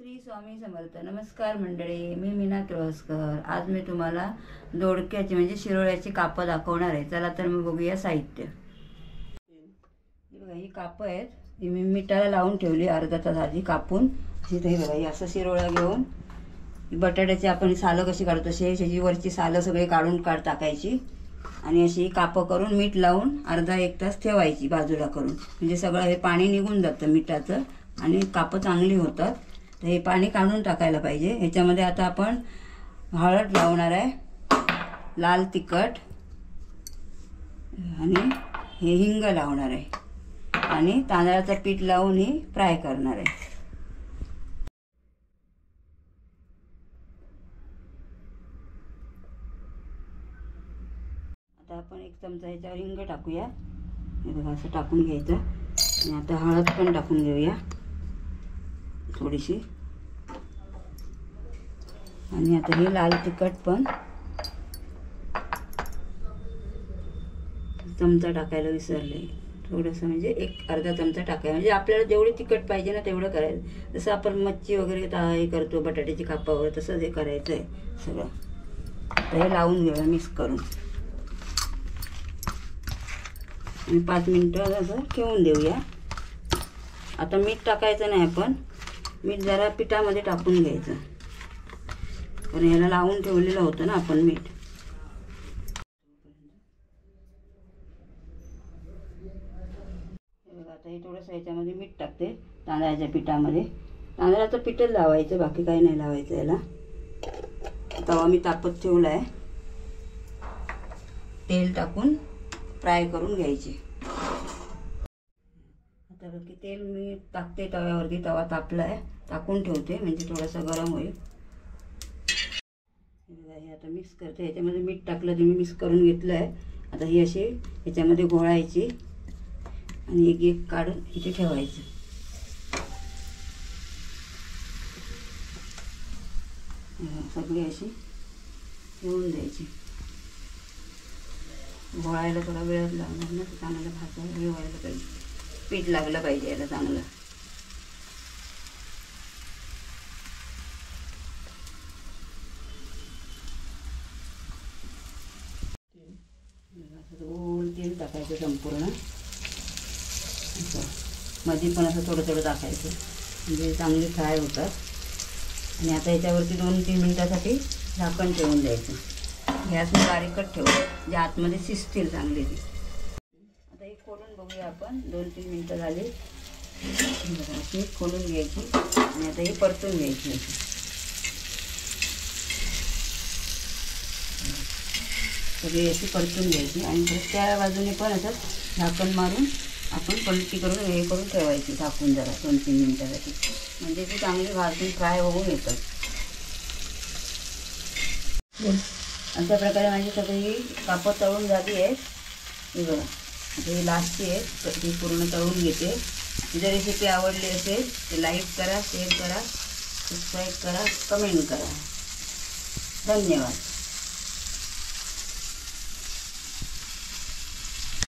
श्री स्वामी समर्थ. नमस्कार मंडळी, मी मीना तुळसकर. आज मी तुम्हाला दोडक्याची म्हणजे शिरोळ्याची कापं दाखवणार आहे. चला तर मग बघूया साहित्य. बघा, ही कापं आहेत. ही मी मिठाला लावून ठेवली अर्धा तास आधी कापून. हे बघा, ही असं शिरोळ्या घेऊन बटाट्याची आपण सालं कशी काढतो तशी त्याची वरची सालं सगळे काढून टाकायची आणि अशी कापं करून मीठ लावून अर्धा एक तास ठेवायची बाजूला करून. म्हणजे सगळं हे पाणी निघून जातं मिठाचं आणि कापं चांगली होतात. तर हे पाणी काढून टाकायला पाहिजे. ह्याच्यामध्ये आता आपण हळद लावणार आहे, लाल तिखट आणि हे हिंग लावणार आहे आणि तांदळाचं पीठ लावून ही फ्राय करणार आहे. आता आपण एक चमचा ह्याच्यावर हिंग टाकूया. हे बघा, असं टाकून घ्यायचं आणि आता हळद पण टाकून घेऊया थोडीशी. आणि आता हे लाल तिखट पण चमचा टाकायला विसरले. थोडंसं म्हणजे एक अर्धा चमचा टाकायला, म्हणजे आपल्याला जेवढी तिखट पाहिजे ना तेवढं करायचं. जसं आपण मच्छी वगैरे हे करतो बटाट्याची कापं वगैरे तसंच हे करायचं आहे सगळं. आता हे लावून घेऊया मिक्स करून आणि 5 मिनिटं असं ठेवून देऊया. आता मीठ टाकायचं नाही आपण, मीठ जरा पिठामध्ये टाकून घ्यायचं कारण ह्याला लावून ठेवलेलं होतं ना आपण मीठ. बघा, आता हे थोडंसं ह्याच्यामध्ये मीठ टाकते तांदळाच्या पिठामध्ये. तांदळाचं पीठच लावायचं, बाकी काही नाही लावायचं याला. तवा मी तापत ठेवला आहे, तेल टाकून फ्राय करून घ्यायचे. आता बघ, तेल मी टाकते तव्यावरती. तवा तापला आहे, टाकून ठेवते म्हणजे थोडासा गरम होईल. हे आता मिक्स करते. ह्याच्यामध्ये मीठ टाकलं ते मी मिक्स करून घेतलं आहे. आता ही अशी ह्याच्यामध्ये घोळायची आणि एक एक काढून इथे ठेवायचं. सगळी अशी ठेवून द्यायची. घोळायला थोडा वेळ लागणार ना, चांगलं भाजायला वेळ व्हायला पाहिजे, पीठ लागलं पाहिजे याला चांगलं. गोल तेल टाकायचं संपूर्ण, मध्ये पण असं थोडं थोडं टाकायचं म्हणजे चांगले फ्राय होतात. आणि आता याच्यावरती 2-3 मिनिटासाठी झाकण ठेवून द्यायचं. गॅस मी बारीकच ठेवू म्हणजे आतमध्ये शिजतील चांगले ती. आता हे खोलून बघूया आपण. 2-3 मिनिटं झाली. अशी खोलून घ्यायची आणि आता ही परतून घ्यायची. सगळी अशी परतून घ्यायची आणि त्या बाजूने पण असं झाकण मारून आपण पलटी करून हे करून ठेवायची झाकून जरा 2-3 मिनिटासाठी. म्हणजे ती चांगली भाजून फ्राय होऊन येतात. अशा प्रकारे माझी सगळी कापं तळून झाली आहेत. हे बघा, आता ही लास्टची आहे, ती पूर्ण तळून घेते. जर रेसिपी आवडली असेल तर लाईक करा, शेअर करा, सबस्क्राईब करा, कमेंट करा. धन्यवाद.